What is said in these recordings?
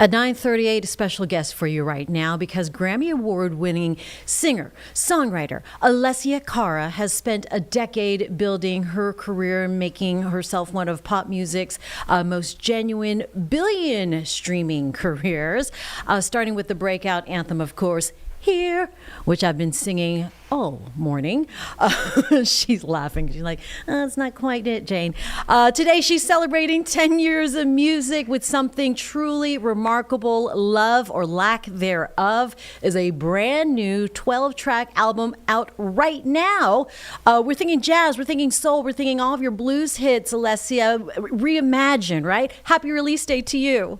At 9:38, a special guest for you right now because Grammy Award-winning singer, songwriter Alessia Cara has spent a decade building her career and making herself one of pop music's most genuine billion streaming careers, starting with the breakout anthem, of course, Here, which I've been singing all morning. She's laughing. She's like, it's not quite it, Jane. Today, she's celebrating 10 years of music with something truly remarkable. Love or Lack Thereof is a brand new 12-track album out right now. We're thinking jazz, we're thinking soul, we're thinking all of your blues hits, Alessia. Reimagined, right? Happy release day to you.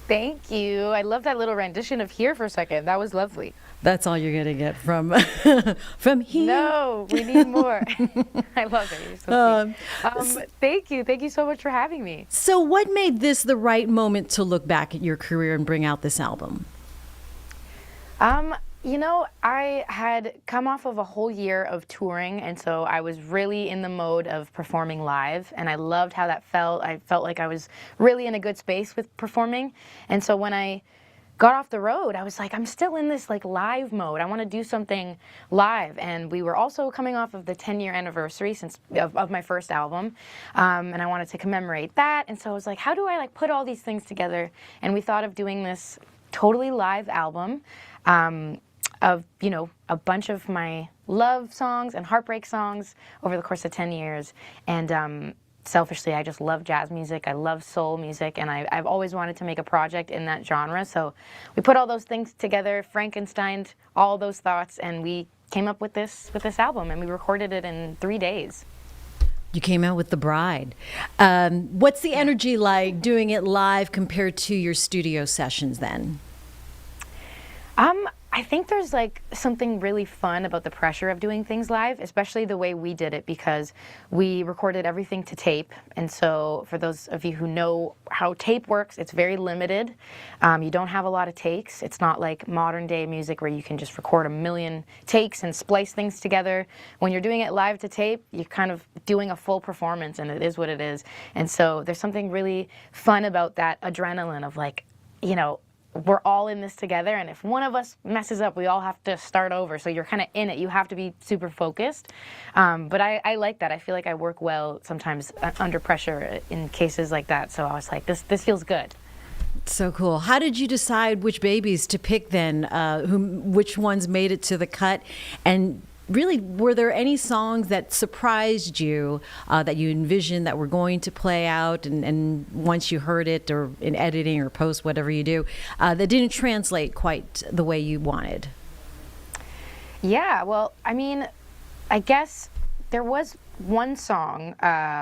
Thank you. I love that little rendition of Here for a second. That was lovely. That's all you're going to get from from here. No, we need more. I love it. You're so sweet. Thank you. Thank you so much for having me. So what made this the right moment to look back at your career and bring out this album? I had come off of a whole year of touring, and so I was really in the mode of performing live, and I loved how that felt. I felt like I was really in a good space with performing, and so when I got off the road, I was like, I'm still in this like live mode. I want to do something live, and we were also coming off of the 10-year anniversary of my first album, and I wanted to commemorate that, and so I was like, how do I like put all these things together? And we thought of doing this totally live album. Of a bunch of my love songs and heartbreak songs over the course of 10 years. And selfishly, I just love jazz music. I love soul music, and I've always wanted to make a project in that genre. So we put all those things together, Frankensteined all those thoughts, and we came up with this album, and we recorded it in 3 days. You came out with The Bride. What's the energy like doing it live compared to your studio sessions then? I think there's like something really fun about the pressure of doing things live, especially the way we did it, because we recorded everything to tape. And so for those of you who know how tape works, it's very limited. You don't have a lot of takes. It's not like modern day music where you can just record a million takes and splice things together. When you're doing it live to tape, you're kind of doing a full performance, and it is what it is. And so there's something really fun about that adrenaline of like, we're all in this together, and if one of us messes up, we all have to start over. So you're kind of in it. You have to be super focused. But I like that. I feel like I work well sometimes under pressure in cases like that. So I was like, this feels good. So cool. How did you decide which babies to pick then? Which ones made it to the cut? And really, were there any songs that surprised you that you envisioned that were going to play out and once you heard it or in editing or post, whatever you do, that didn't translate quite the way you wanted? Yeah, well, I guess there was one song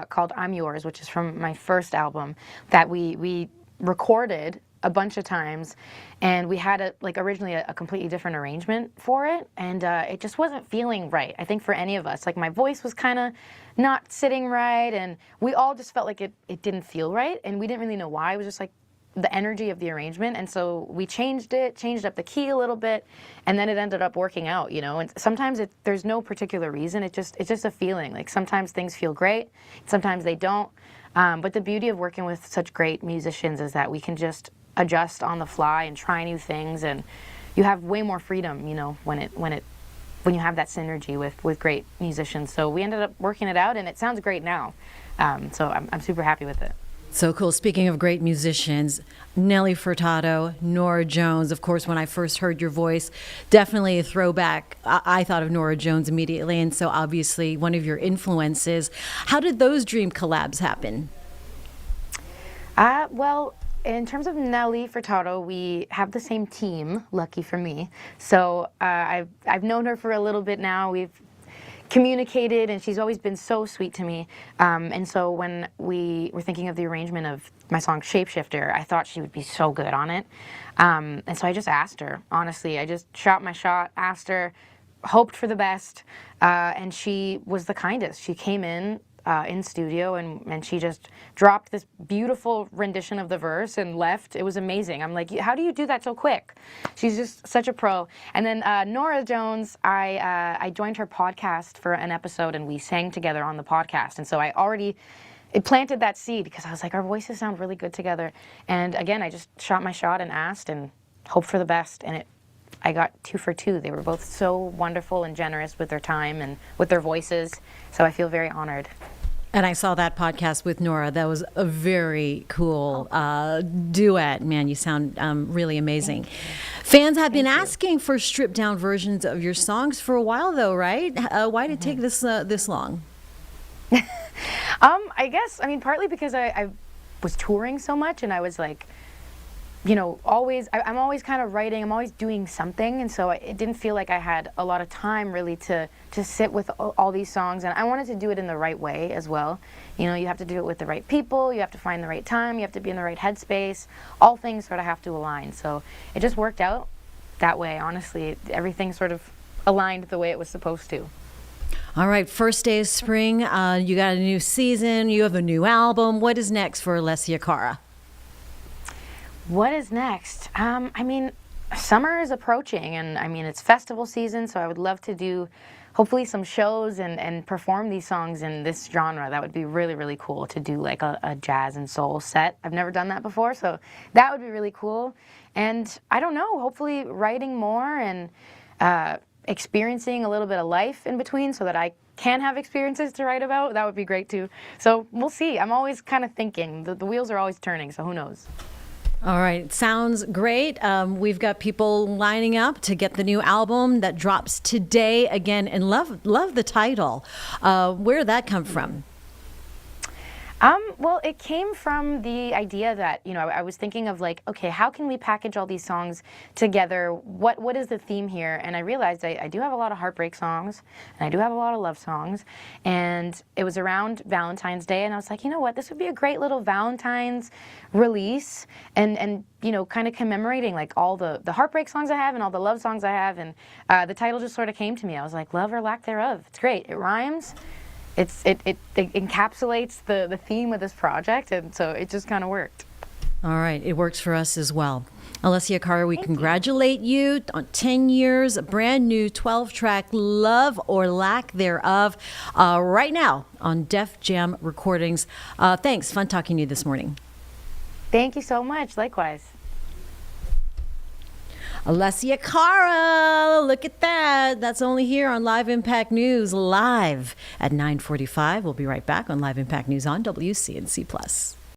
called I'm Yours, which is from my first album, that we recorded a bunch of times, and we had originally a completely different arrangement for it, and it just wasn't feeling right, I think, for any of us. Like, my voice was kind of not sitting right, and we all just felt like it didn't feel right, and we didn't really know why. It was just like the energy of the arrangement, and so we changed up the key a little bit, and then it ended up working out, and sometimes there's no particular reason. It's just a feeling. Like, sometimes things feel great, sometimes they don't, but the beauty of working with such great musicians is that we can just adjust on the fly and try new things, and you have way more freedom, when you have that synergy with great musicians. So we ended up working it out, and it sounds great now. So I'm super happy with it. So cool. Speaking of great musicians, Nelly Furtado, Norah Jones. Of course, when I first heard your voice, definitely a throwback. I thought of Norah Jones immediately, and so obviously one of your influences. How did those dream collabs happen? Well, in terms of Nelly Furtado, we have the same team, lucky for me. So I've known her for a little bit now. We've communicated, and she's always been so sweet to me. And so when we were thinking of the arrangement of my song Shapeshifter, I thought she would be so good on it. And so I just asked her, honestly. I just shot my shot, asked her, hoped for the best, and she was the kindest. She came in studio, and she just dropped this beautiful rendition of the verse and left. It was amazing. I'm like, how do you do that so quick? She's just such a pro. And then Norah Jones, I joined her podcast for an episode, and we sang together on the podcast. And so I already it planted that seed because I was like, our voices sound really good together. And again, I just shot my shot and asked and hoped for the best. And I got 2 for 2. They were both so wonderful and generous with their time and with their voices. So I feel very honored. And I saw that podcast with Nora. That was a very cool duet. Man, you sound really amazing. Fans have been asking for stripped down versions of your songs for a while, though, right? Why did it take this long? I guess, I mean, partly because I was touring so much and I was like, I'm always kind of writing, I'm always doing something, and so it didn't feel like I had a lot of time really to sit with all these songs, and I wanted to do it in the right way as well. You have to do it with the right people, you have to find the right time, you have to be in the right headspace, all things sort of have to align, so it just worked out that way, honestly. Everything sort of aligned the way it was supposed to. All right, first day of spring, you got a new season, you have a new album. What is next for Alessia Cara? What is next? I mean, summer is approaching, and I mean, it's festival season, so I would love to do hopefully some shows and perform these songs in this genre. That would be really, really cool to do like a jazz and soul set. I've never done that before, so that would be really cool. And I don't know, hopefully writing more and experiencing a little bit of life in between so that I can have experiences to write about. That would be great too. So we'll see. I'm always kind of thinking. The wheels are always turning, so who knows? All right, sounds great. We've got people lining up to get the new album that drops today again, and love the title. Where did that come from? Well, it came from the idea that, I was thinking of like, okay, how can we package all these songs together? What is the theme here? And I realized I do have a lot of heartbreak songs, and I do have a lot of love songs. And it was around Valentine's Day, and I was like, you know what, this would be a great little Valentine's release, and kind of commemorating like all the heartbreak songs I have and all the love songs I have. And the title just sort of came to me. I was like, love or lack thereof. It's great. It rhymes. It encapsulates the theme of this project, and so it just kind of worked. All right, it works for us as well. Alessia Cara, we congratulate you on 10 years, a brand new 12-track Love or Lack Thereof, right now on Def Jam Recordings. Thanks, fun talking to you this morning. Thank you so much, likewise. Alessia Cara, look at that. That's only here on Live Impact News, live at 9:45. We'll be right back on Live Impact News on WCNC+.